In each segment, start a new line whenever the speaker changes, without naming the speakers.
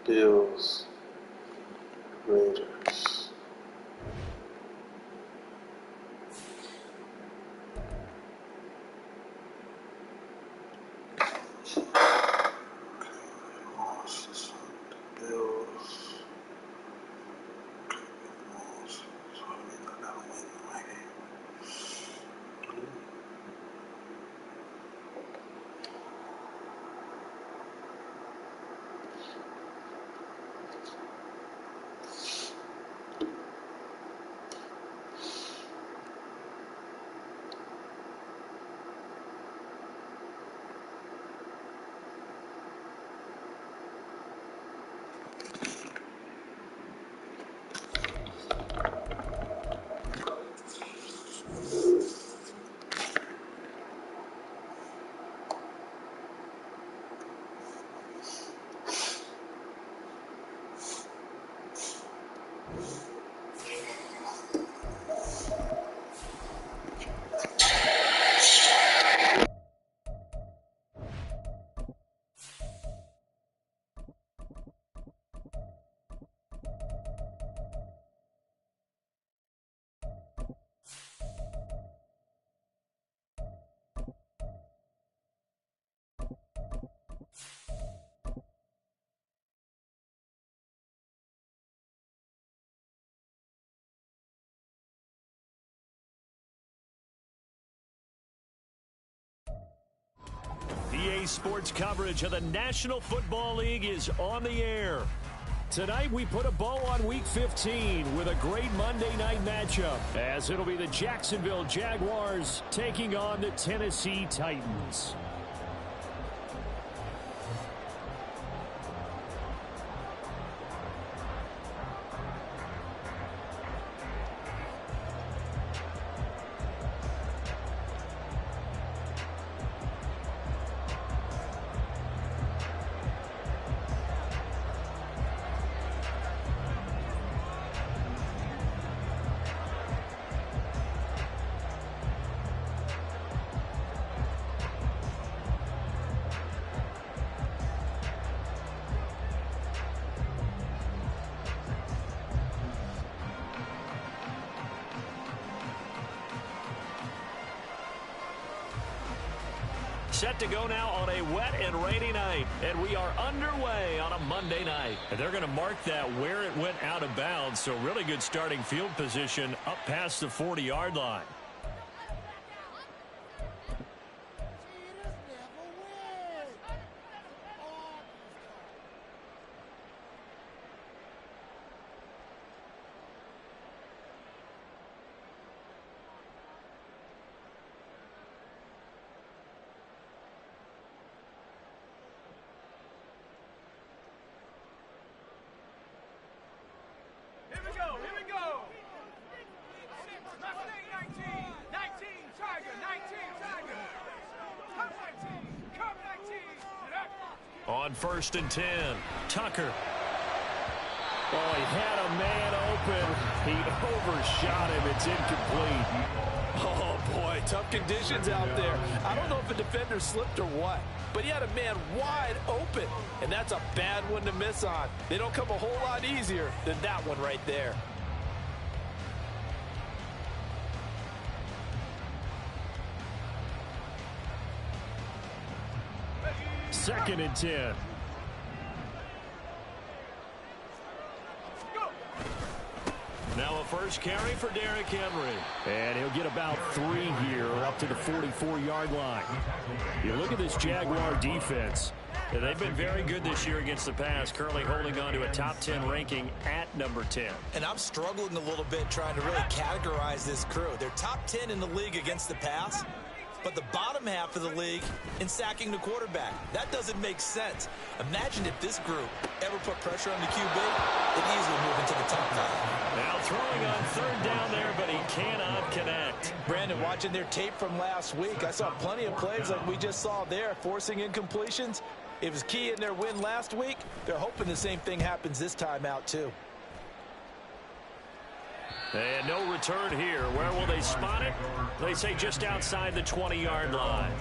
Bills, Raiders.
EA Sports coverage of the National Football League is on the air. Tonight we put a bow on Week 15 with a great Monday night matchup, as it'll be the Jacksonville Jaguars taking on the Tennessee Titans. Set to go now on a wet and rainy night, and we are underway on a Monday night. And they're going to mark that where it went out of bounds, so really good starting field position up past the 40-yard line. On 1st and 10, Tucker. Oh, he had a man open. He overshot him. It's incomplete.
Oh, boy, tough conditions out there. I don't know if a defender slipped or what, but he had a man wide open, and that's a bad one to miss on. They don't come a whole lot easier than that one right there.
2nd and 10. Now a first carry for Derrick Henry. And he'll get about 3 here up to the 44-yard line. You look at this Jaguar defense. They've been very good this year against the pass, currently holding on to a top 10 ranking at number 10.
And I'm struggling a little bit trying to really categorize this crew. They're top 10 in the league against the pass, but the bottom half of the league in sacking the quarterback. That doesn't make sense. Imagine if this group ever put pressure on the QB, they'd easily move into the top 5.
Now throwing on 3rd down there, but he cannot connect.
Brandon, watching their tape from last week, I saw plenty of plays like we just saw there, forcing incompletions. It was key in their win last week. They're hoping the same thing happens this time out, too.
And no return here. Where will they spot it? They say just outside the 20-yard line.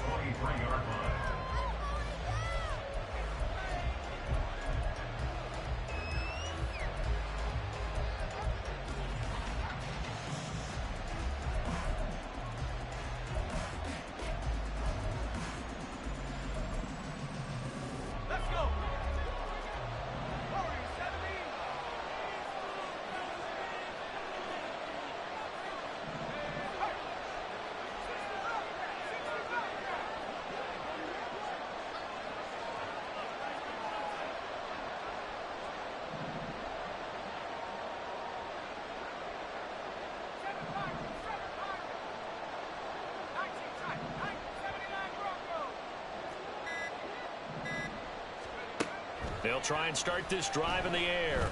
They'll try and start this drive in the air.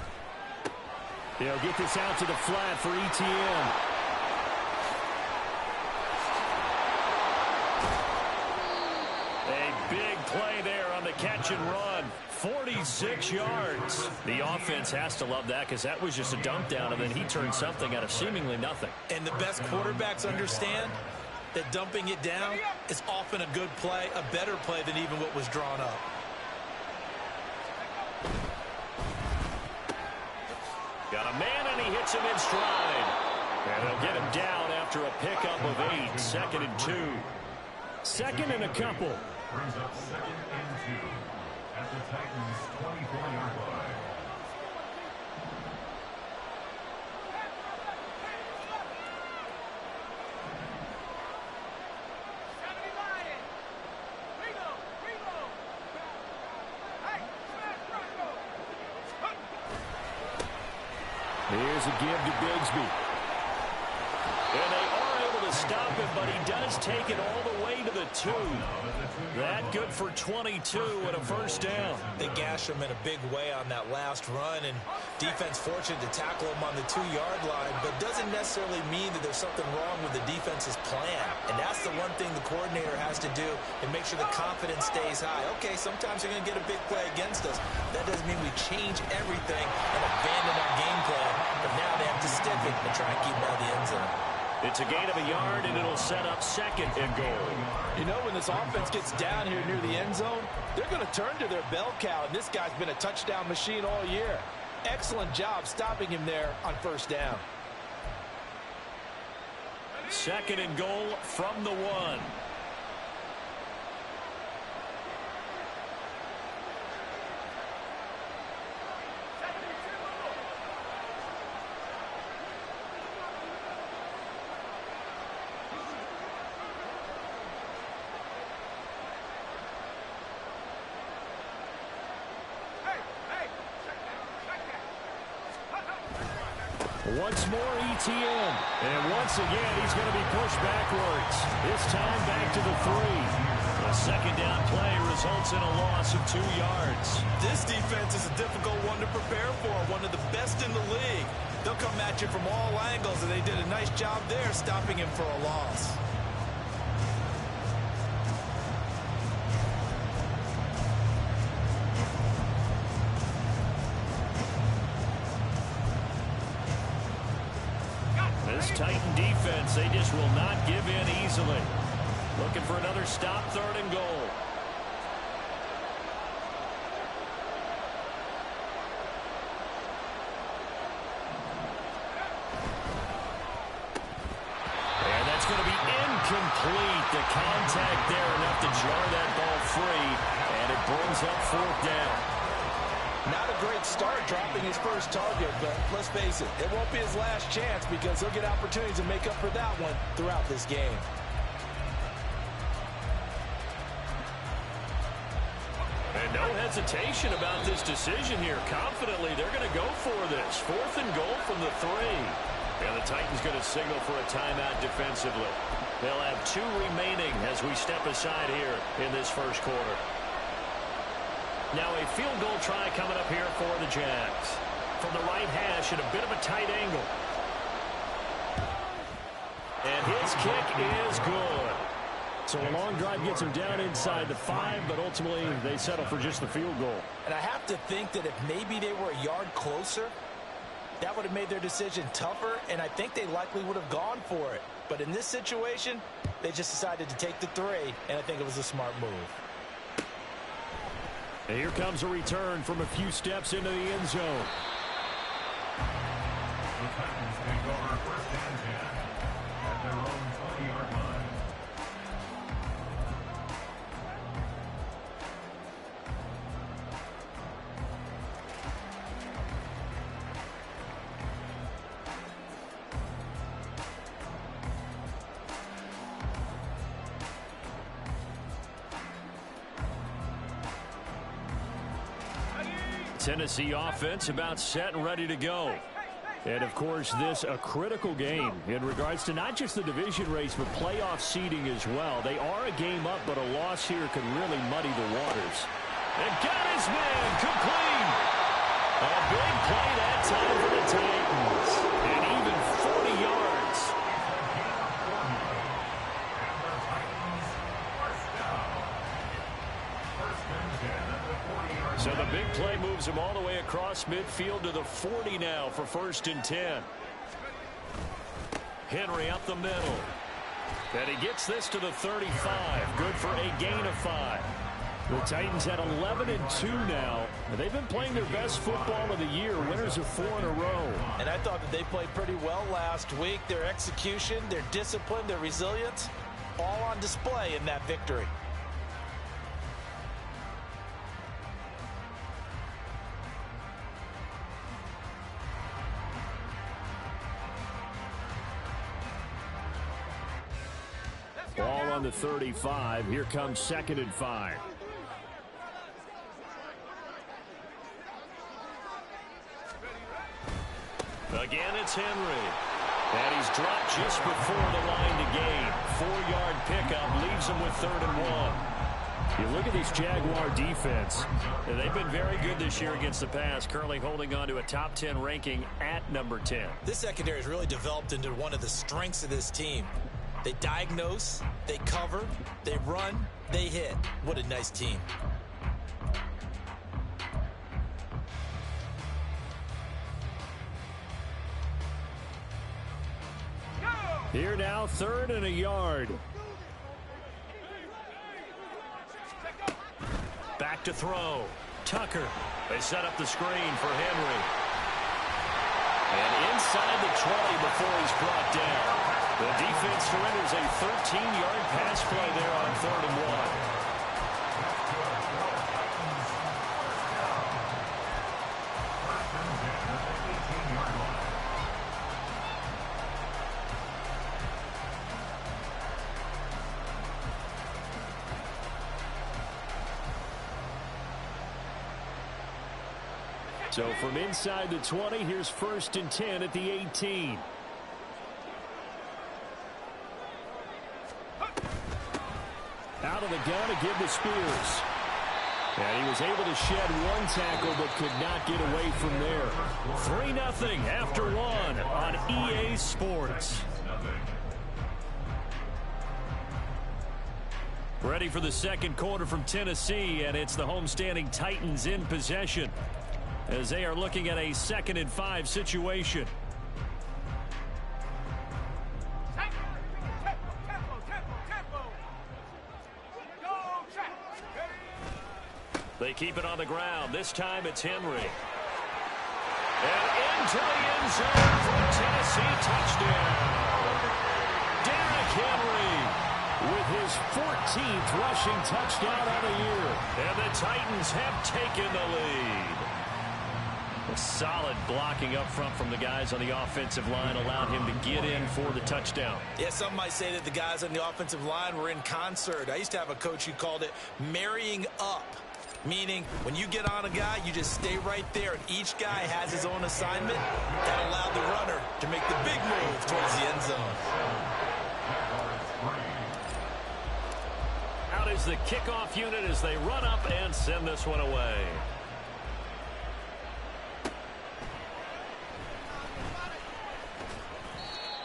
They'll get this out to the flat for ETN. A big play there on the catch and run. 46 yards. The offense has to love that because that was just a dump down, and then he turned something out of seemingly nothing.
And the best quarterbacks understand that dumping it down is often a good play, a better play than even what was drawn up.
Got a man, and he hits him in stride. And they'll get him down after a pickup of 8. 2nd and 2. 2nd and a couple.
Brings up 2nd and 2 at the Titans' 24-yard line.
Here's a give to Bigsby. And they are able to stop him, but he does take it all the way to the 2. That good for 22 and a first down.
They gashed him in a big way on that last run, and defense fortunate to tackle him on the 2-yard line, but doesn't necessarily mean that there's something wrong with the defense's plan. And that's the one thing the coordinator has to do and make sure the confidence stays high. Okay, sometimes you're going to get a big play against us. That doesn't mean we change everything and abandon our game plan, but now they have to stick it and try and keep him out of the end zone.
It's a gain of a yard, and it'll set up 2nd and goal.
You know, when this offense gets down here near the end zone, they're going to turn to their bell cow, and this guy's been a touchdown machine all year. Excellent job stopping him there on first down.
2nd and goal from the 1. Once more, ETN. And once again, he's going to be pushed backwards. This time back to the 3. A 2nd down play results in a loss of 2 yards.
This defense is a difficult one to prepare for, one of the best in the league. They'll come at you from all angles, and they did a nice job there stopping him for a loss.
Titan defense, they just will not give in easily. Looking for another stop, 3rd and goal. And that's going to be incomplete. The contact there enough to jar that ball free, and it brings up 4th down.
Not a great start dropping his first target, but let's face it, it won't be his last chance because he'll get opportunities to make up for that one throughout this game.
And no hesitation about this decision here. Confidently, they're going to go for this. 4th and goal from the 3. And the Titans going to signal for a timeout defensively. They'll have 2 remaining as we step aside here in this first quarter. Now a field goal try coming up here for the Jags. From the right hash at a bit of a tight angle. And his kick is good. So a long drive gets him down inside the 5, but ultimately they settle for just the field goal.
And I have to think that if maybe they were a yard closer, that would have made their decision tougher, and I think they likely would have gone for it. But in this situation, they just decided to take the 3, and I think it was a smart move.
And here comes a return from a few steps into the end zone.
The Titans take over 1st and 10 at their own 20-yard line.
Tennessee offense about set and ready to go. And, of course, this a critical game in regards to not just the division race, but playoff seeding as well. They are a game up, but a loss here could really muddy the waters. And got his man complete. A big play that time for the Titans. And even 40 yards. So the big play moves him all the way across midfield to the 40 now for 1st and 10. Henry up the middle. And he gets this to the 35. Good for a gain of 5. The Titans at 11-2 now. And they've been playing their best football of the year. Winners of 4 in a row.
And I thought that they played pretty well last week. Their execution, their discipline, their resilience, all on display in that victory.
Ball on the 35. Here comes 2nd and 5. Again, it's Henry. And he's dropped just before the line to gain. 4-yard pickup leaves him with 3rd and 1. You look at this Jaguar defense. They've been very good this year against the pass, currently holding on to a top 10 ranking at number 10.
This secondary has really developed into one of the strengths of this team. They diagnose, they cover, they run, they hit. What a nice team.
Here now, 3rd and a yard. Back to throw. Tucker. They set up the screen for Henry. And inside the 20 before he's brought down. The defense surrenders a 13-yard pass play there on 3rd and 1. So from inside the 20, here's 1st and 10 at the 18. Out of the gun to give to Spears. And he was able to shed one tackle but could not get away from there. 3-0 after 1 on EA Sports. Ready for the 2nd quarter from Tennessee, and it's the homestanding Titans in possession as they are looking at a 2nd and 5 situation. They keep it on the ground. This time it's Henry. And into the end zone for a Tennessee touchdown. Derrick Henry with his 14th rushing touchdown on the year. And the Titans have taken the lead. A solid blocking up front from the guys on the offensive line allowed him to get in for the touchdown.
Yeah, some might say that the guys on the offensive line were in concert. I used to have a coach who called it marrying up, meaning when you get on a guy, you just stay right there, and each guy has his own assignment. That allowed the runner to make the big move towards the end zone.
Out is the kickoff unit as they run up and send this one away.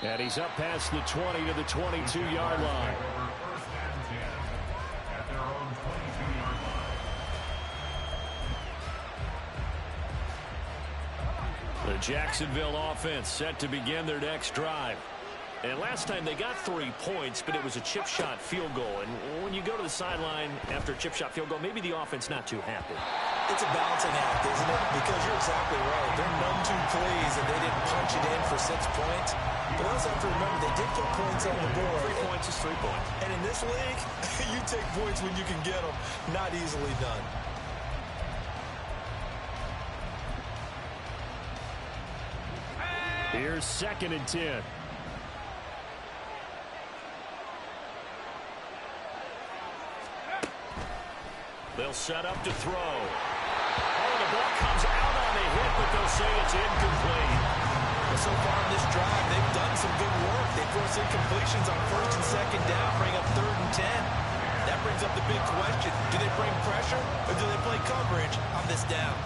And he's up past the 20 to the 22-yard line. The Jacksonville offense set to begin their next drive. And last time they got 3 points, but it was a chip shot field goal. And when you go to the sideline after a chip shot field goal, maybe the offense not too happy.
It's a balancing act, isn't it? Because you're exactly right. They're none too pleased that they didn't punch it in for 6 points. But also have to remember, they did put points on the board.
3 points is 3 points.
And in this league, you take points when you can get them. Not easily done.
Here's 2nd and 10. They'll set up to throw. Oh, the ball comes out on the hit, but they'll say it's incomplete.
Well, so far in this drive, they've done some good work. They force incompletions on 1st and 2nd down, bring up 3rd and 10. That brings up the big question. Do they bring pressure or do they play coverage on this down?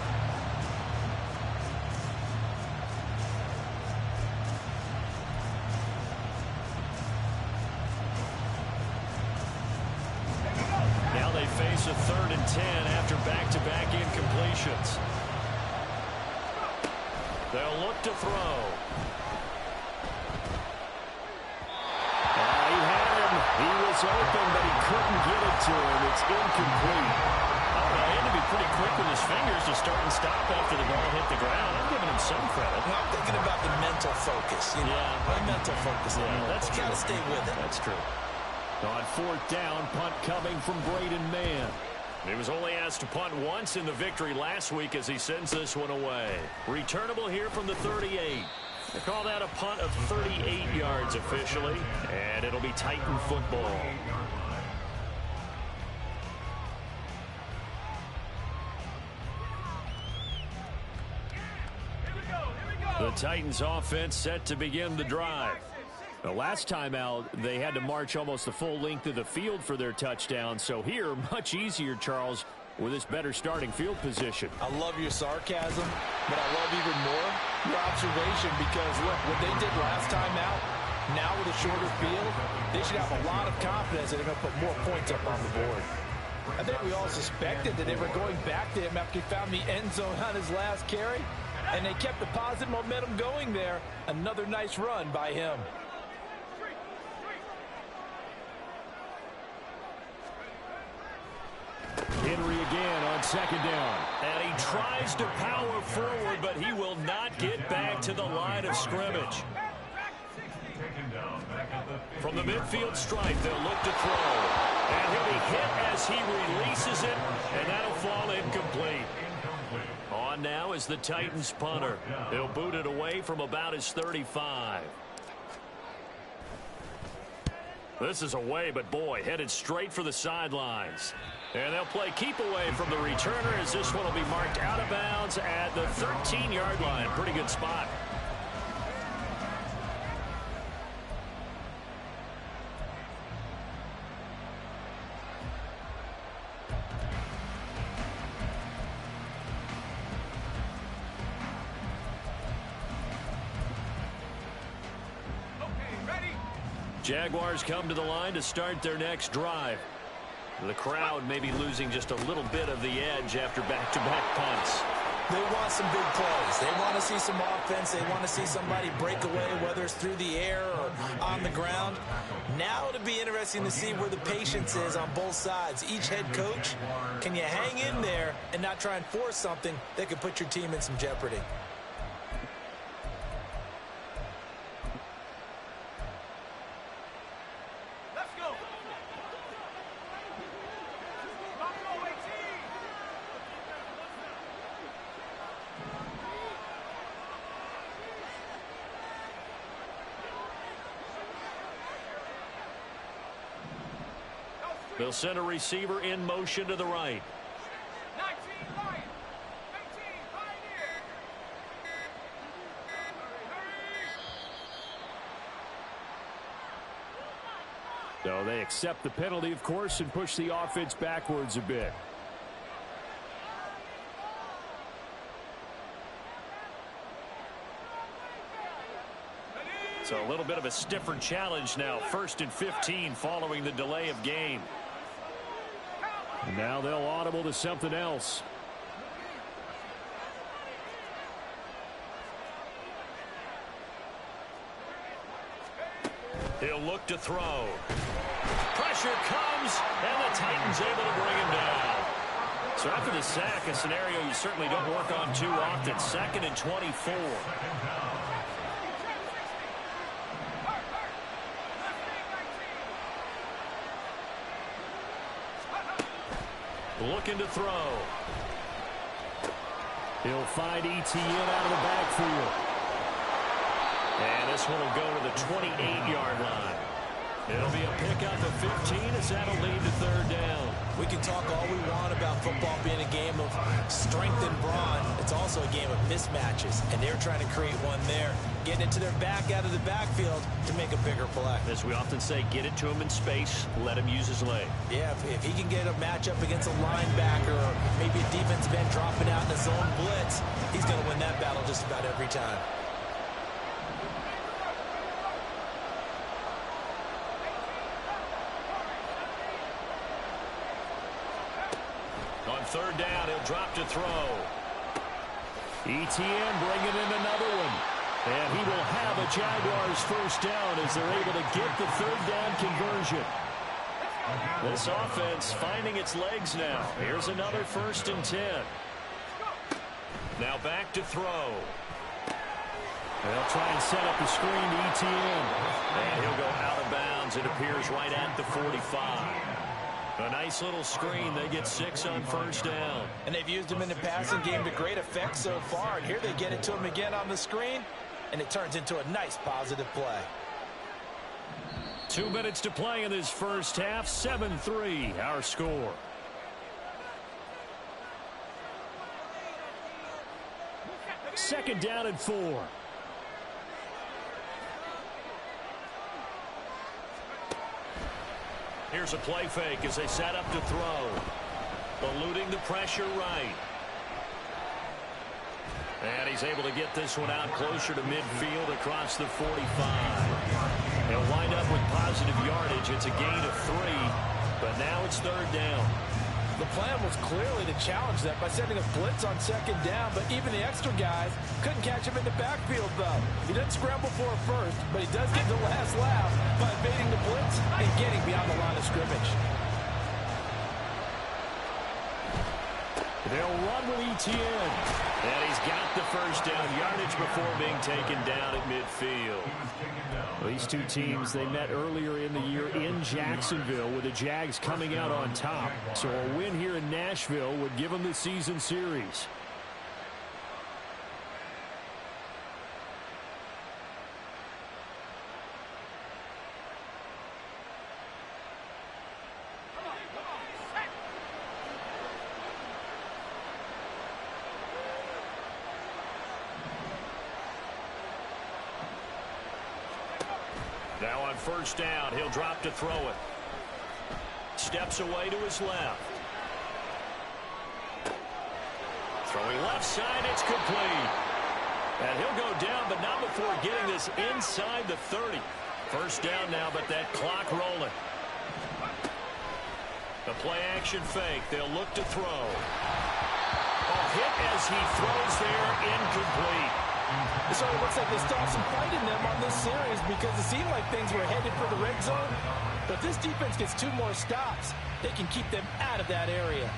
Now they face a 3rd and 10 after back-to-back incompletions. They'll look to throw. He had him. He was open, but he couldn't get it to him. It's incomplete. He had to be pretty quick with his fingers to start and stop after the ball hit the ground. I'm giving him some credit.
I'm thinking about the mental focus. The mental focus.
That's
got to stay with it.
That's true. On 4th down, punt coming from Braden Mann. He was only asked to punt once in the victory last week as he sends this one away. Returnable here from the 38. They call that a punt of 38 yards officially, and it'll be Titan football. The Titans offense set to begin the drive. The last time out, they had to march almost the full length of the field for their touchdown. So here, much easier, Charles, with this better starting field position.
I love your sarcasm, but I love even more your observation because, look, what they did last time out, now with a shorter field, they should have a lot of confidence that they're going to put more points up on the board. I think we all suspected that they were going back to him after he found the end zone on his last carry, and they kept the positive momentum going there. Another nice run by him.
Henry again on 2nd down. And he tries to power forward, but he will not get back to the line of scrimmage. From the midfield stripe, they'll look to throw. And he'll be hit as he releases it, and that'll fall incomplete. On now is the Titans punter. He'll boot it away from about his 35. This is away, but boy, headed straight for the sidelines. And they'll play keep away from the returner as this one will be marked out of bounds at the 13-yard line. Pretty good spot. Jaguars come to the line to start their next drive. The crowd may be losing just a little bit of the edge after back-to-back punts.
They want some big plays. They want to see some offense. They want to see somebody break away, whether it's through the air or on the ground. Now it'll be interesting to see where the patience is on both sides. Each head coach, can you hang in there and not try and force something that could put your team in some jeopardy?
They'll send a receiver in motion to the right.
19 Lion, 18 Pioneer.
So they accept the penalty, of course, and push the offense backwards a bit. So a little bit of a stiffer challenge now. 1st and 15 following the delay of game. And now they'll audible to something else. He'll look to throw. Pressure comes, and the Titans able to bring him down. So after the sack, a scenario you certainly don't work on too often. 2nd and 24. Looking to throw. He'll find Etienne out of the backfield. And this one will go to the 28-yard line. It'll be a pickup of 15 as that'll lead to 3rd down.
We can talk all we want about football being a game of strength and brawn. It's it's also a game of mismatches, and they're trying to create one there, getting it to their back out of the backfield to make a bigger play.
As we often say, get it to him in space, let him use his leg.
Yeah, if he can get a matchup against a linebacker or maybe a defensive end dropping out in the zone blitz, he's going to win that battle just about every time.
On third down, he'll drop to throw. ETN bringing in another one. And he will have a Jaguars first down as they're able to get the third down conversion. This offense finding its legs now. Here's another 1st and 10. Now back to throw. They'll try and set up the screen to ETN. And he'll go out of bounds. It appears right at the 45. A nice little screen. They get 6 on 1st down.
And they've used him in the passing game to great effect so far. And here they get it to him again on the screen, and it turns into a nice positive play.
2 minutes to play in this first half. 7-3 our score. Second down and 4. Here's a play fake as they set up to throw. Eluding the pressure right. And he's able to get this one out closer to midfield across the 45. He'll wind up with positive yardage. It's a gain of 3, but now it's third down.
The plan was clearly to challenge that by sending a blitz on second down, but even the extra guys couldn't catch him in the backfield, though. He didn't scramble for a first, but he does get the last laugh by evading the blitz and getting beyond the line of scrimmage.
They'll run with ETN. And he's got the first down yardage before being taken down at midfield. These two teams, they met earlier in the year in Jacksonville with the Jags coming out on top. So a win here in Nashville would give them the season series. Now on first down, he'll drop to throw it. Steps away to his left. Throwing left side, it's complete. And he'll go down, but not before getting this inside the 30. First down now, but that clock rolling. The play action fake. They'll look to throw. Hit as he throws there, incomplete.
So it looks like they stopped some fight in them on this series because it seemed like things were headed for the red zone. But if this defense gets 2 more stops, they can keep them out of that area.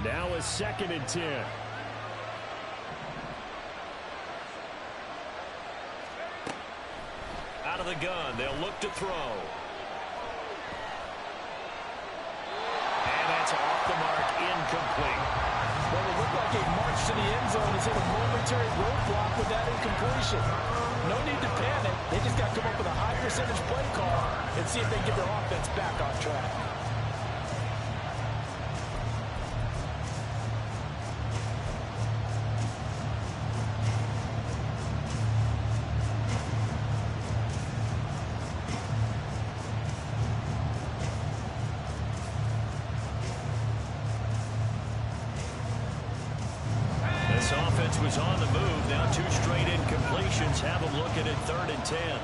Now a 2nd and 10. Out of the gun, they'll look to throw. And that's off the mark, incomplete.
Well, it looked like a march to the end zone has hit a momentary roadblock with that incompletion. No need to panic. They just got to come up with a high percentage play call and see if they can get their offense back on track.
This offense was on the move. Now 2 straight incompletions have them looking at 3rd and 10.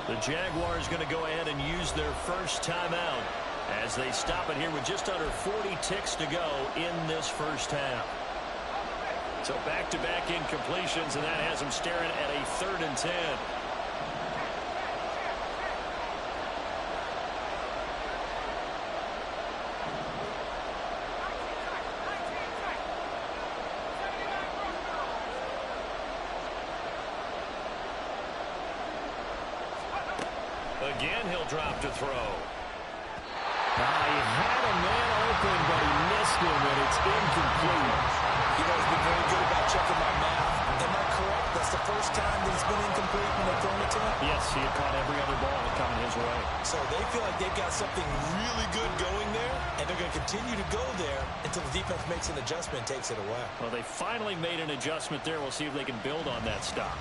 The Jaguars going to go ahead and use their first timeout as they stop it here with just under 40 ticks to go in this first half. So back-to-back incompletions, and that has them staring at a 3rd and 10. Again, he'll drop to throw. He had a man open, but he missed him, and it's incomplete.
You know, he's been very good about checking my math. Am I correct? That's the first time that it's been incomplete when they've thrown it to him?
Yes, he had caught every other ball that coming his way.
So they feel like they've got something really good going there, and they're going to continue to go there until the defense makes an adjustment and takes it away.
Well, they finally made an adjustment there. We'll see if they can build on that stop.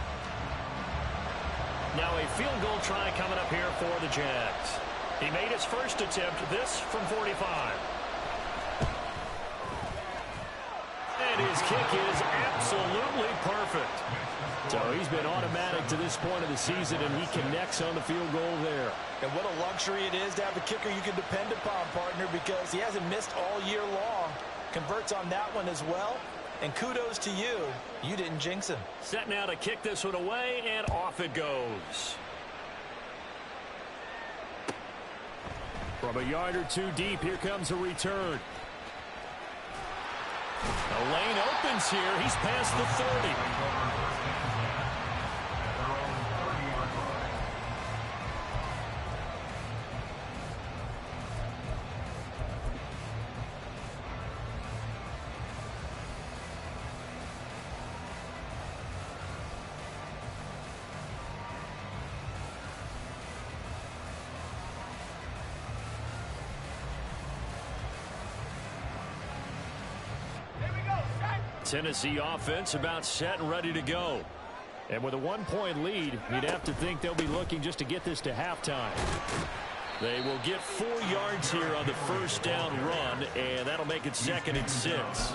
Now a field goal try coming up here for the Jags. He made his first attempt, this from 45. And his kick is absolutely perfect. So he's been automatic to this point of the season, and he connects on the field goal there.
And what a luxury it is to have a kicker you can depend upon, partner, because he hasn't missed all year long. Converts on that one as well. And kudos to you. You didn't jinx him.
Set now to kick this one away, and off it goes. From a yard or two deep, here comes a return. The lane opens here. He's past the 30. Tennessee offense about set and ready to go. And with a 1-point lead, you'd have to think they'll be looking just to get this to halftime. They will get 4 yards here on the first down run, and that'll make it 2nd and 6.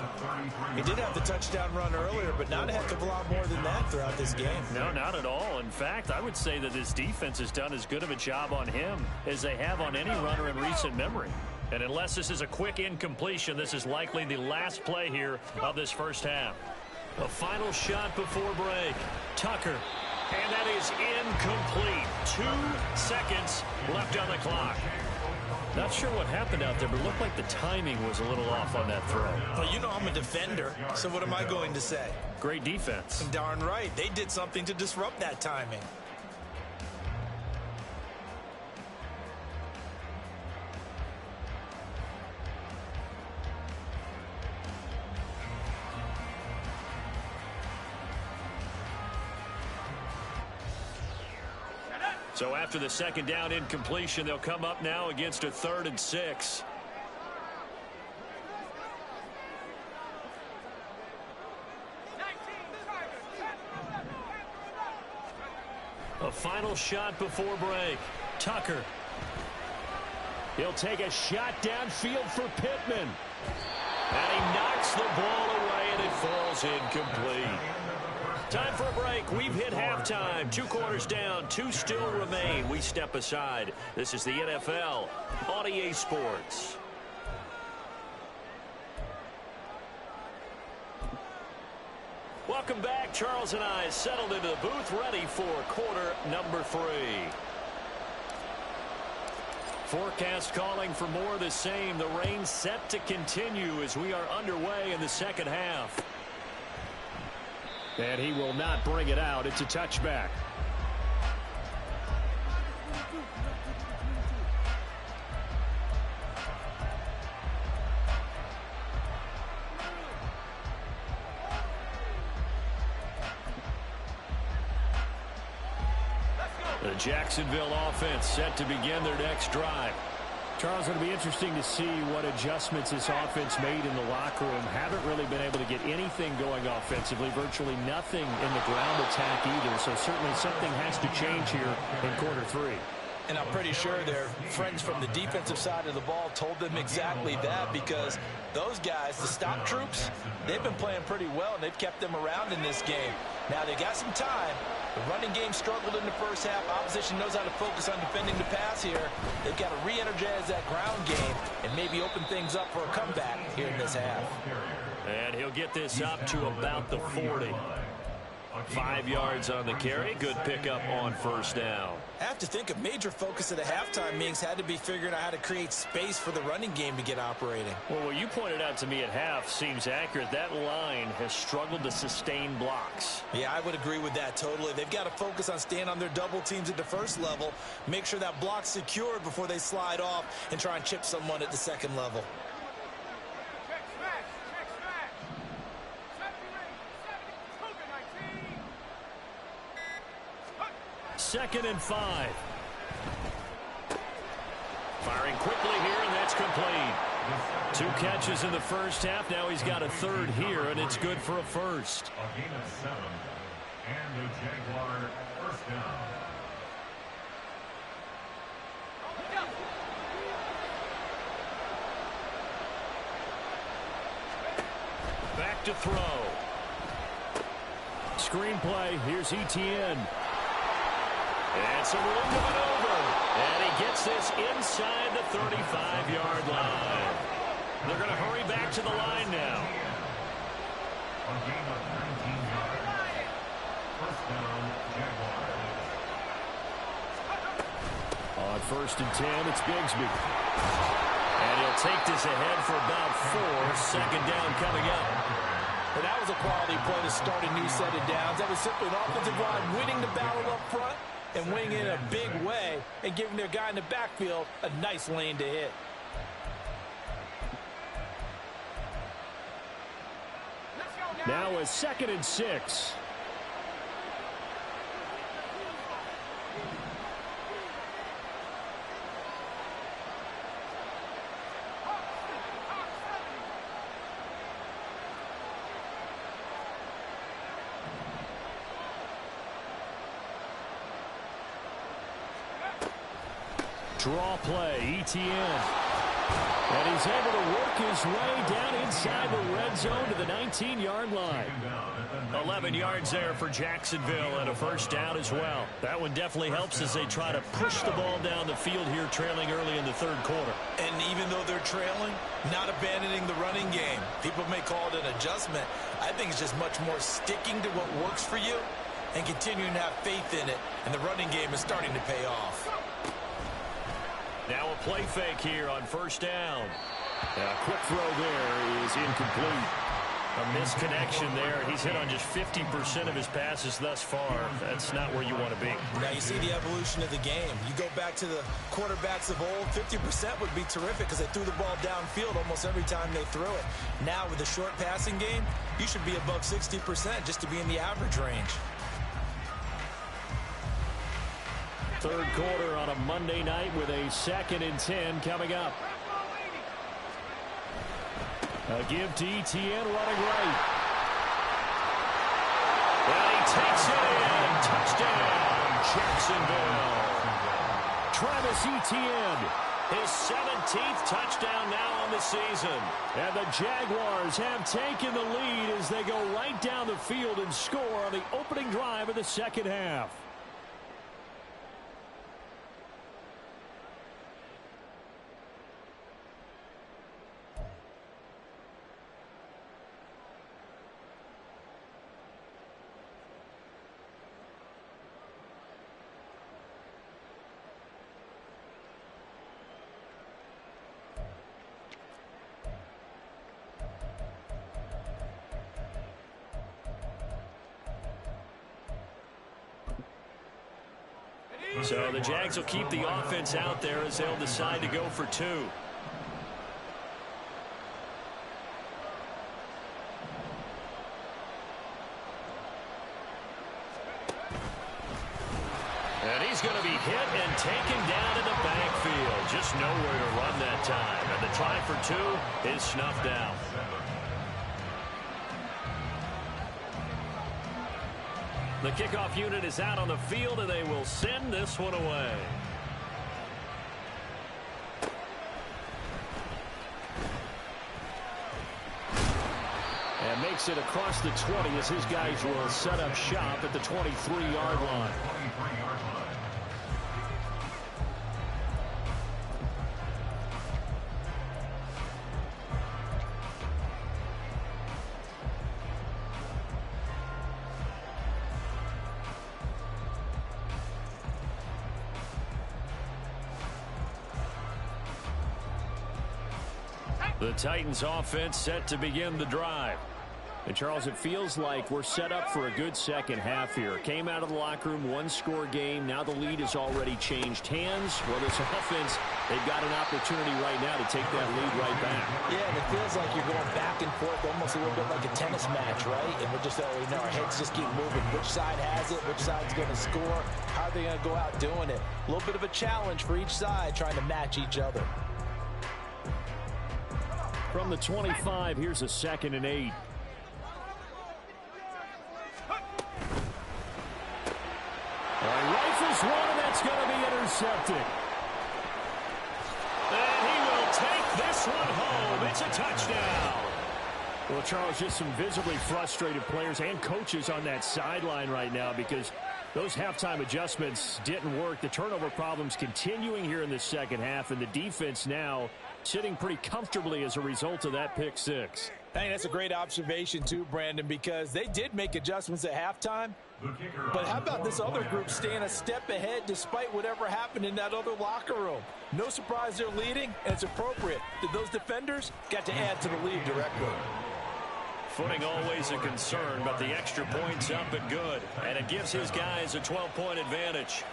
He did have the touchdown run earlier, but not a heck of a lot more than that throughout this game.
No, not at all. In fact, I would say that this defense has done as good of a job on him as they have on any runner in recent memory. And unless this is a quick incompletion, this is likely the last play here of this first half. A final shot before break. Tucker. And that is incomplete. 2 seconds left on the clock. Not sure what happened out there, but it looked like the timing was a little off on that throw.
Well, you know I'm a defender, so what am I going to say?
Great defense.
Darn right. They did something to disrupt that timing.
So after the second down incompletion, they'll come up now against a 3rd and 6. A final shot before break. Tucker. He'll take a shot downfield for Pittman. And he knocks the ball away, and it falls incomplete. Time for a break. We've hit halftime. 2 quarters down. 2 still remain. We step aside. This is the NFL on EA Sports. Welcome back. Charles and I settled into the booth, ready for quarter number 3. Forecast calling for more of the same. The rain set to continue as we are underway in the second half. And he will not bring it out. It's a touchback. The Jacksonville offense set to begin their next drive. Charles, it'll be interesting to see what adjustments this offense made in the locker room. Haven't really been able to get anything going offensively, virtually nothing in the ground attack either. So certainly something has to change here in quarter 3.
And I'm pretty sure their friends from the defensive side of the ball told them exactly that, because those guys, the stop troops, they've been playing pretty well, and they've kept them around in this game. Now, they got some time. The running game struggled in the first half. Opposition knows how to focus on defending the pass here. They've got to re-energize that ground game and maybe open things up for a comeback here in this half.
And he'll get this up to about the 40. 5 yards on the carry. Good pickup on first down.
I have to think a major focus of the halftime meetings had to be figuring out how to create space for the running game to get operating.
Well, what you pointed out to me at half seems accurate. That line has struggled to sustain blocks.
Yeah, I would agree with that totally. They've got to focus on staying on their double teams at the first level, make sure that block's secured before they slide off and try and chip someone at the second level.
Check smash. Check smash. 70, 19.
2nd and 5. Firing quickly here, and that's complete. 2 catches in the first half. Now he's got a third here, and it's good for a first.
A gain of 7. And the Jaguar first down.
Back to throw. Screenplay. Here's Etienne. And some room to maneuver. And he gets this inside the 35-yard line. They're going to hurry back to the line now.
A gain of 19 yards. First down, Jaguars.
On 1st and 10, it's Bigsby. And he'll take this ahead for about 4. 2nd down coming up.
And that was a quality play to start a new set of downs. That was simply an offensive line winning the battle up front and winning in a big way and giving their guy in the backfield a nice lane to hit.
Now a 2nd and 6. Draw play, Etienne. And he's able to work his way down inside the red zone to the 19-yard line. 11 yards there for Jacksonville and a first down as well. That one definitely helps as they try to push the ball down the field here, trailing early in the 3rd quarter.
And even though they're trailing, not abandoning the running game. People may call it an adjustment. I think it's just much more sticking to what works for you and continuing to have faith in it. And the running game is starting to pay off.
Now a play fake here on 1st down. A quick throw there is incomplete. A misconnection there. He's hit on just 50% of his passes thus far. That's not where you want to be.
Now you see the evolution of the game. You go back to the quarterbacks of old, 50% would be terrific because they threw the ball downfield almost every time they threw it. Now with the short passing game, you should be above 60% just to be in the average range.
3rd quarter on a Monday night with a 2nd and 10 coming up. A give to Etienne, running right. And he takes it in. Touchdown, Jacksonville. Travis Etienne, his 17th touchdown now on the season. And the Jaguars have taken the lead as they go right down the field and score on the opening drive of the 2nd half. So the Jags will keep the offense out there as they'll decide to go for 2. And he's going to be hit and taken down in the backfield. Just nowhere to run that time. And the try for 2 is snuffed out. The kickoff unit is out on the field, and they will send this one away. And makes it across the 20 as his guys will set up shop at the 23-yard line. The Titans offense set to begin the drive. And, Charles, it feels like we're set up for a good second half here. Came out of the locker room, one-score game. Now the lead has already changed hands. Well, this offense, they've got an opportunity right now to take that lead right back.
Yeah, and it feels like you're going back and forth, almost a little bit like a tennis match, right? And we're just, our heads just keep moving. Which side has it? Which side's going to score? How are they going to go out doing it? A little bit of a challenge for each side, trying to match each other.
From the 25, here's a 2nd and 8. Rifles one, and that's going to be intercepted. And he will take this one home. It's a touchdown. Well, Charles, just some visibly frustrated players and coaches on that sideline right now because those halftime adjustments didn't work. The turnover problems continuing here in the second half, and the defense now sitting pretty comfortably as a result of that pick six.
I think that's a great observation, too, Brandon, because they did make adjustments at halftime. But how about this other group staying a step ahead despite whatever happened in that other locker room? No surprise they're leading, and it's appropriate. Those defenders got to add to the lead directly.
Footing always a concern, but the extra point's up and good. And it gives his guys a 12-point advantage.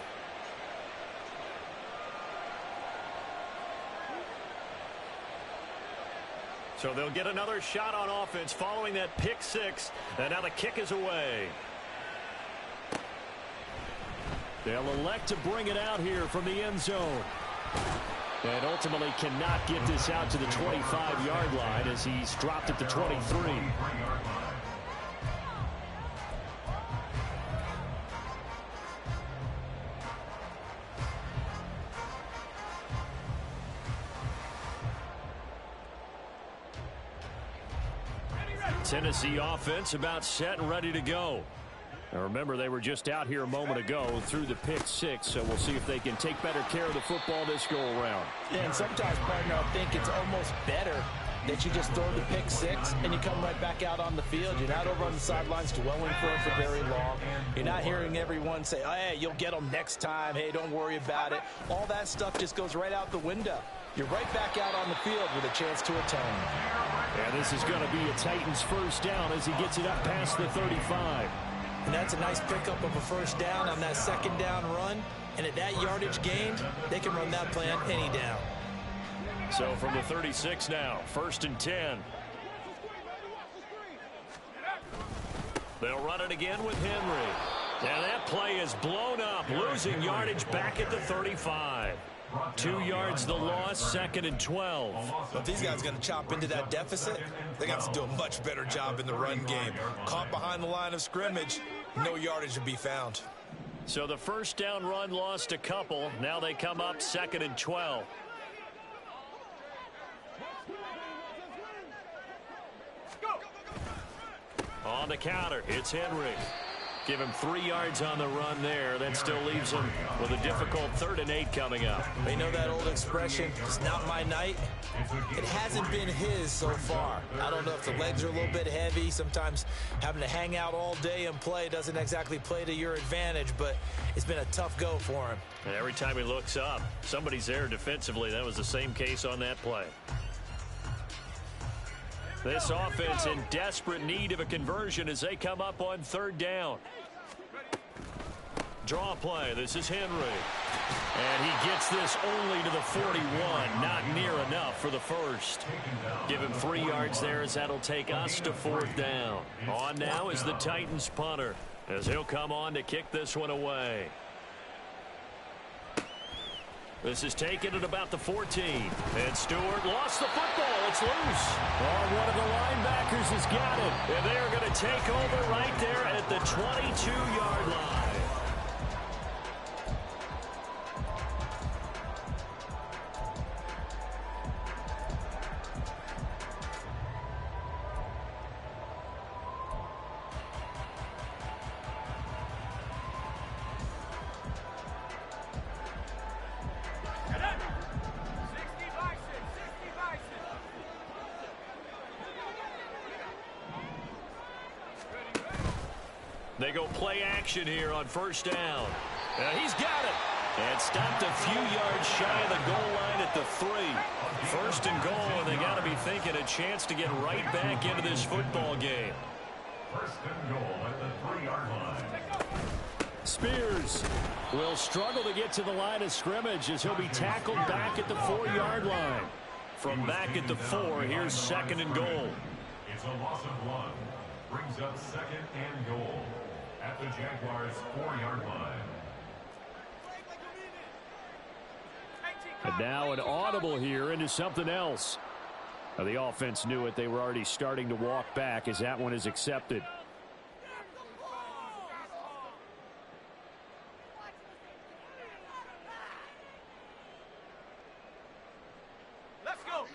So they'll get another shot on offense following that pick six. And now the kick is away. They'll elect to bring it out here from the end zone. And ultimately cannot get this out to the 25-yard line as he's dropped at the 23. Tennessee offense about set and ready to go. Now remember, they were just out here a moment ago through the pick six, so we'll see if they can take better care of the football this go around.
Yeah, and sometimes, partner, I think it's almost better that you just throw the pick six and you come right back out on the field. You're not over on the sidelines dwelling for it for very long. You're not hearing everyone say, oh, hey, you'll get them next time. Hey, don't worry about it. All that stuff just goes right out the window. You're right back out on the field with a chance to atone.
And this is going to be a Titans first down as he gets it up past the 35.
And that's a nice pickup of a first down on that second down run. And at that yardage gained, they can run that plan any down.
So from the 36 now, 1st and 10. They'll run it again with Henry. And that play is blown up, losing yardage back at the 35. 2 yards the loss, 2nd and 12.
Well, if these guys are going to chop into that deficit, they got to do a much better job in the run game. Caught behind the line of scrimmage, no yardage to be found.
So the first down run lost a couple. Now they come up 2nd and 12. On the counter, it's Henry. Give him 3 yards on the run there. That still leaves him with a difficult 3rd and 8 coming up.
You know that old expression, it's not my night? It hasn't been his so far. I don't know if the legs are a little bit heavy. Sometimes having to hang out all day and play doesn't exactly play to your advantage, but it's been a tough go for him.
And every time he looks up, somebody's there defensively. That was the same case on that play. This offense in desperate need of a conversion as they come up on 3rd down. Draw play. This is Henry. And he gets this only to the 41. Not near enough for the first. Give him 3 yards there as that'll take us to 4th down. On now is the Titans punter as he'll come on to kick this one away. This is taken at about the 14. And Stewart lost the football. It's loose. Oh, one of the linebackers has got it. And they're going to take over right there at the 22-yard line. They go play action here on 1st down. He's got it. And stopped a few yards shy of the goal line at at the 3. First and goal, and they got to be thinking a chance to get right back into this football game.
First and goal at the 3-yard line.
Spears will struggle to get to the line of scrimmage as he'll be tackled back at the 4-yard line. From back at the 4, here's second and goal.
It's a loss of 1. Brings up second and goal at the Jaguars' 4-yard line.
And now an audible here into something else. Now the offense knew it. They were already starting to walk back as that one is accepted.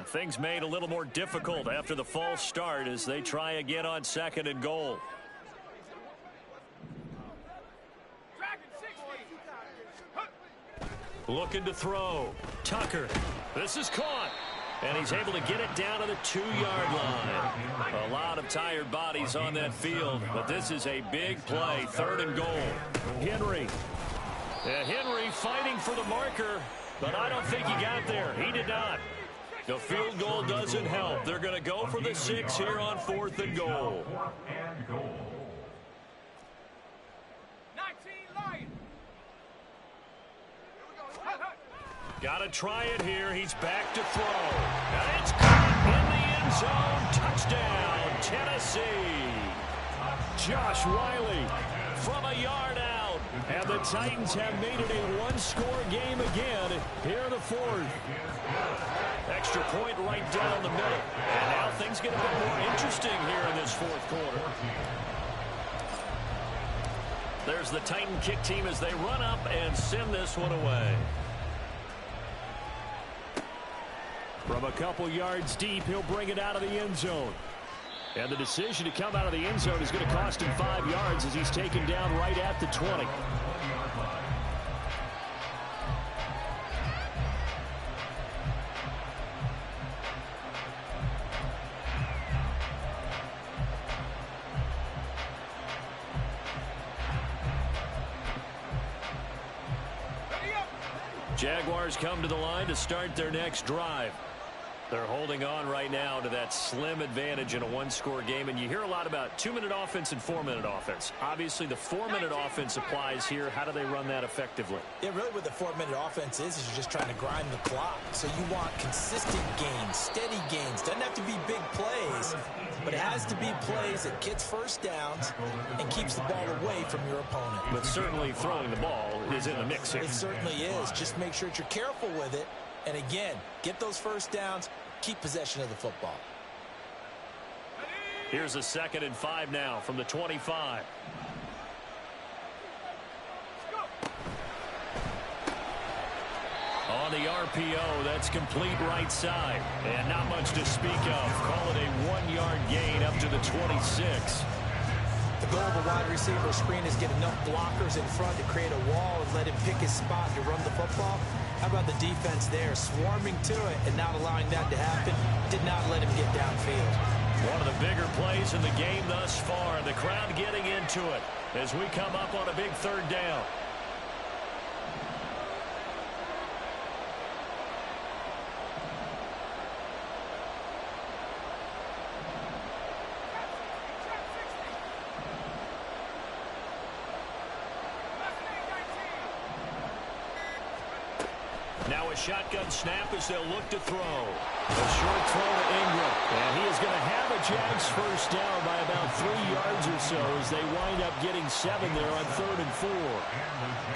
Things made a little more difficult after the false start as they try again on second and goal. Looking to throw. Tucker. This is caught. And he's able to get it down to the 2-yard line. A lot of tired bodies on that field, but this is a big play. Third and goal. Henry. Henry fighting for the marker, but I don't think he got there. He did not. The field goal doesn't help. They're going to go for the 6 here on 4th and goal.
4th and goal.
19 Lions.
Got to try it here. He's back to throw. And it's caught in the end zone. Touchdown, Tennessee. Josh Wiley from a yard out. And the Titans have made it a one-score game again here in the 4th. Extra point right down the middle. And now things get a bit more interesting here in this 4th quarter. There's the Titan kick team as they run up and send this one away. From a couple yards deep, he'll bring it out of the end zone. And the decision to come out of the end zone is going to cost him 5 yards as he's taken down right at the 20. Jaguars come to the line to start their next drive. They're holding on right now to that slim advantage in a one-score game, and you hear a lot about 2-minute offense and 4-minute offense. Obviously, the 4-minute offense applies here. How do they run that effectively?
Yeah, really what the 4-minute offense is you're just trying to grind the clock. So you want consistent gains, steady gains. Doesn't have to be big plays, but it has to be plays that gets first downs and keeps the ball away from your opponent.
But certainly throwing the ball is in the mix here.
It certainly is. Just make sure that you're careful with it. And again, get those first downs, keep possession of the football.
Here's a 2nd and 5 now from the 25. On the RPO, that's complete right side. And not much to speak of. Call it a 1-yard gain up to the 26.
The goal of a wide receiver screen is get enough blockers in front to create a wall and let him pick his spot to run the football. How about the defense there, swarming to it and not allowing that to happen? Did not let him get downfield.
One of the bigger plays in the game thus far. The crowd getting into it as we come up on a big 3rd down. Now a shotgun snap as they'll look to throw. A short throw to Ingram. And he is going to have a Jags first down by about 3 yards or so as they wind up getting 7 there on 3rd and 4.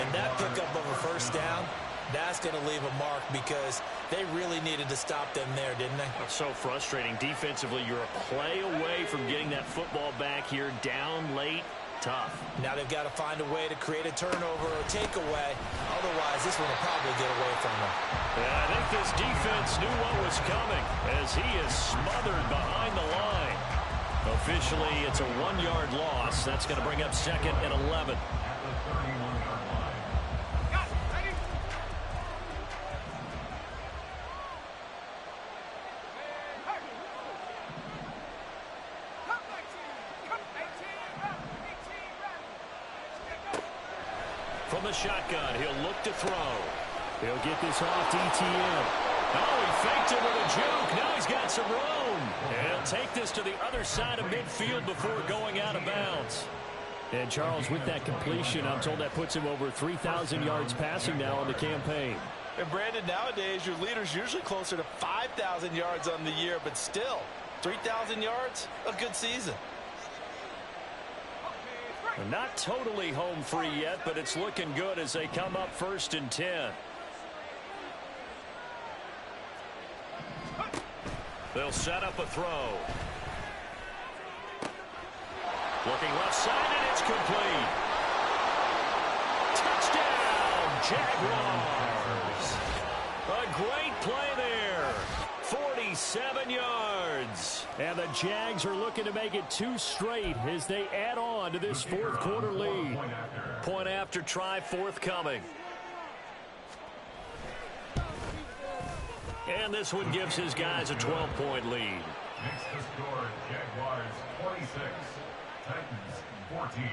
And that pickup of a first down, that's going to leave a mark because they really needed to stop them there, didn't they?
It's so frustrating. Defensively, you're a play away from getting that football back here down late. Tough.
Now they've got to find a way to create a turnover or takeaway. Otherwise, this one will probably get away from them.
Yeah, I think this defense knew what was coming as he is smothered behind the line. Officially, it's a 1-yard loss. That's going to bring up 2nd and 11. From the shotgun, he'll look to throw. He'll get this off to ETN. Oh, he faked it with a juke. Now he's got some room. And he'll take this to the other side of midfield before going out of bounds. And Charles, with that completion, I'm told that puts him over 3,000 yards passing now on the campaign.
And Brandon, nowadays your leader's usually closer to 5,000 yards on the year, but still, 3,000 yards, a good season.
Not totally home free yet, but it's looking good as they come up 1st and 10. They'll set up a throw. Looking left side, and it's complete. Touchdown, Jaguars. A great play there. 47 yards. And the Jags are looking to make it 2 straight as they add on to this 4th quarter lead. Point after try forthcoming. And this one gives his guys a 12-point lead.
Makes the score Jaguars 26, Titans 14.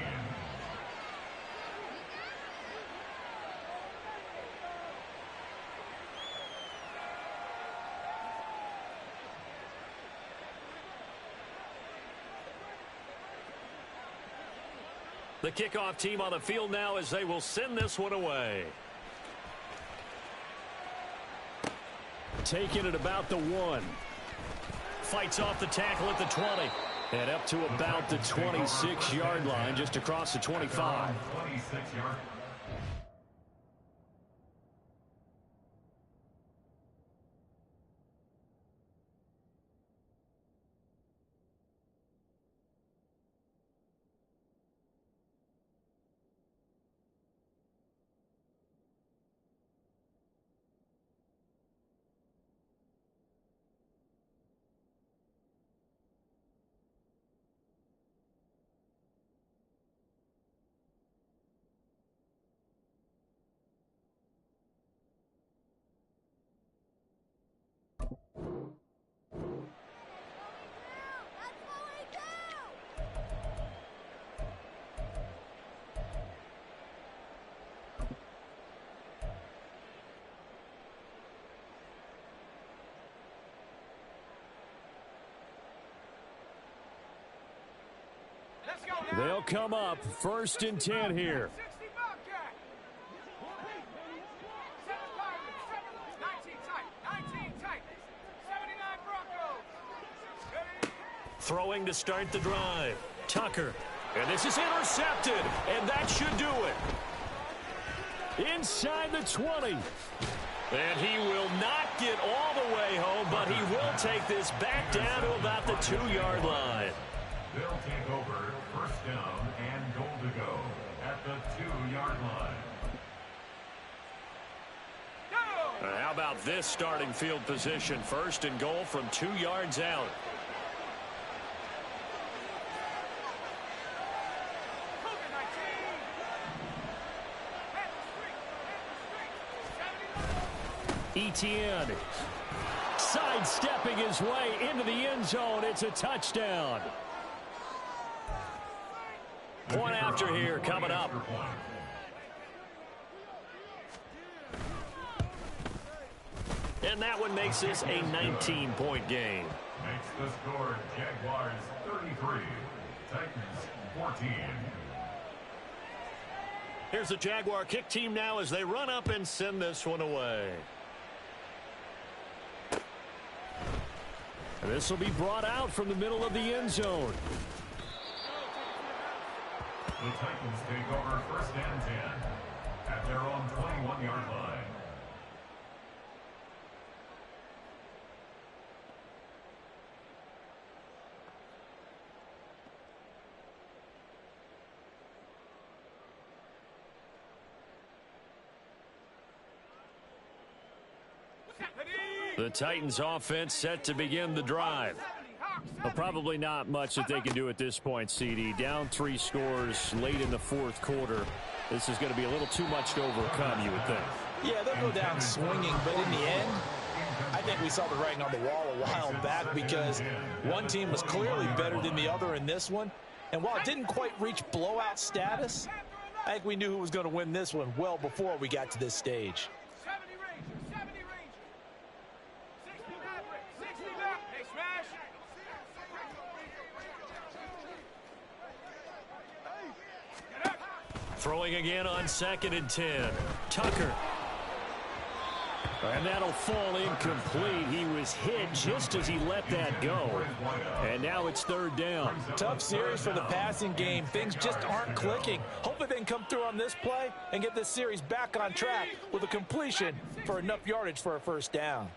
The kickoff team on the field now as they will send this one away. Taking it about the 1. Fights off the tackle at the 20. And up to about the 26-yard line, just across the 25.
26-yard.
They'll come up 1st and 10 here.
60 Bobcat. 7 Pirates, 19 Titans, 79 Broncos.
Throwing to start the drive. Tucker. And this is intercepted. And that should do it. Inside the 20. And he will not get all the way home, but he will take this back down to about the 2-yard line.
They'll take over 1st down and goal to go at the 2-yard line.
How about this starting field position? 1st and goal from 2 yards out. Etienne sidestepping his way into the end zone. It's a touchdown. Point after here coming up. And that one makes this a 19-point game.
Makes the score Jaguars 33, Titans 14.
Here's the Jaguar kick team now as they run up and send this one away. And this will be brought out from the middle of the end zone.
The Titans take over 1st and 10 at their own 21-yard line.
The Titans offense set to begin the drive. Well, probably not much that they can do at this point, CD. Down 3 scores late in the 4th quarter. This is going to be a little too much to overcome, you would think.
Yeah, they'll go down swinging, but in the end, I think we saw the writing on the wall a while back because one team was clearly better than the other in this one. And while it didn't quite reach blowout status, I think we knew who was going to win this one well before we got to this stage.
Throwing again on 2nd and 10. Tucker. And that'll fall incomplete. He was hit just as he let that go. And now it's 3rd down.
Tough series for the passing game. Things just aren't clicking. Hopefully they can come through on this play and get this series back on track with a completion for enough yardage for a 1st down.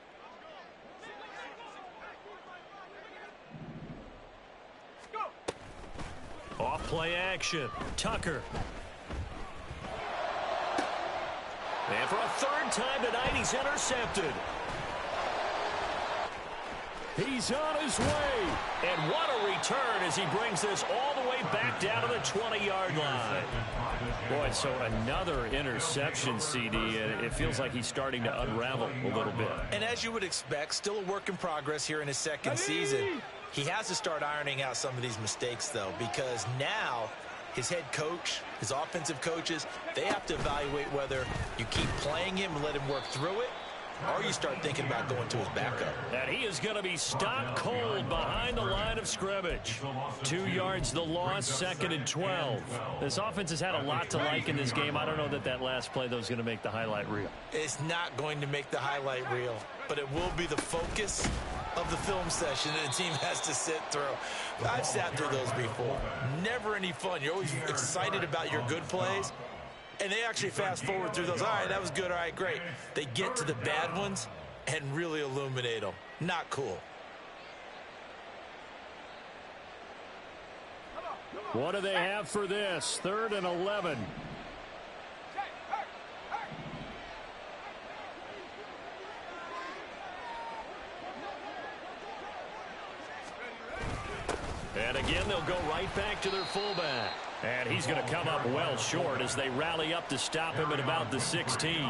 Off play action. Tucker. And for a 3rd time tonight, he's intercepted. He's on his way. And what a return as he brings this all the way back down to the 20-yard line. Boy, so another interception, CD. And it feels like he's starting to unravel a little bit.
And as you would expect, still a work in progress here in his 2nd season. He has to start ironing out some of these mistakes, though, because now his head coach, his offensive coaches, they have to evaluate whether you keep playing him and let him work through it, or you start thinking about going to his backup.
And he is going to be stopped cold behind the line of scrimmage. 2 yards the loss, 2nd and 12. This offense has had a lot to like in this game. I don't know that last play, though, is going to make the highlight reel.
It's not going to make the highlight reel, but it will be the focus of the film session that the team has to sit through. I've sat through those before. Never any fun. You're always excited about your good plays, and they actually fast forward through those. All right, that was good. All right, great. They get to the bad ones and really illuminate them. Not cool.
What do they have for this? 3rd and 11. And again, they'll go right back to their fullback. And he's going to come up well short as they rally up to stop him at about the 16.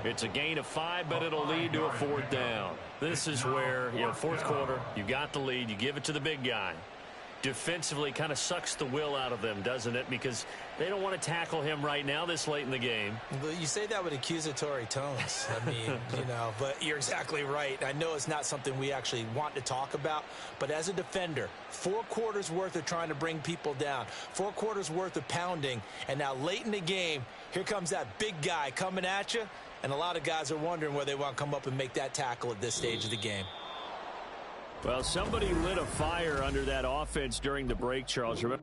It's a gain of 5, but it'll lead to a 4th down. This is where, 4th quarter, you got the lead, you give it to the big guy. Defensively kind of sucks the will out of them, doesn't it? Because they don't want to tackle him right now this late in the game.
You say that with accusatory tones. I mean, but you're exactly right. I know it's not something we actually want to talk about, but as a defender, 4 quarters worth of trying to bring people down, 4 quarters worth of pounding, and now late in the game, here comes that big guy coming at you, and a lot of guys are wondering whether they want to come up and make that tackle at this stage of the game.
Well, somebody lit a fire under that offense during the break, Charles. Remember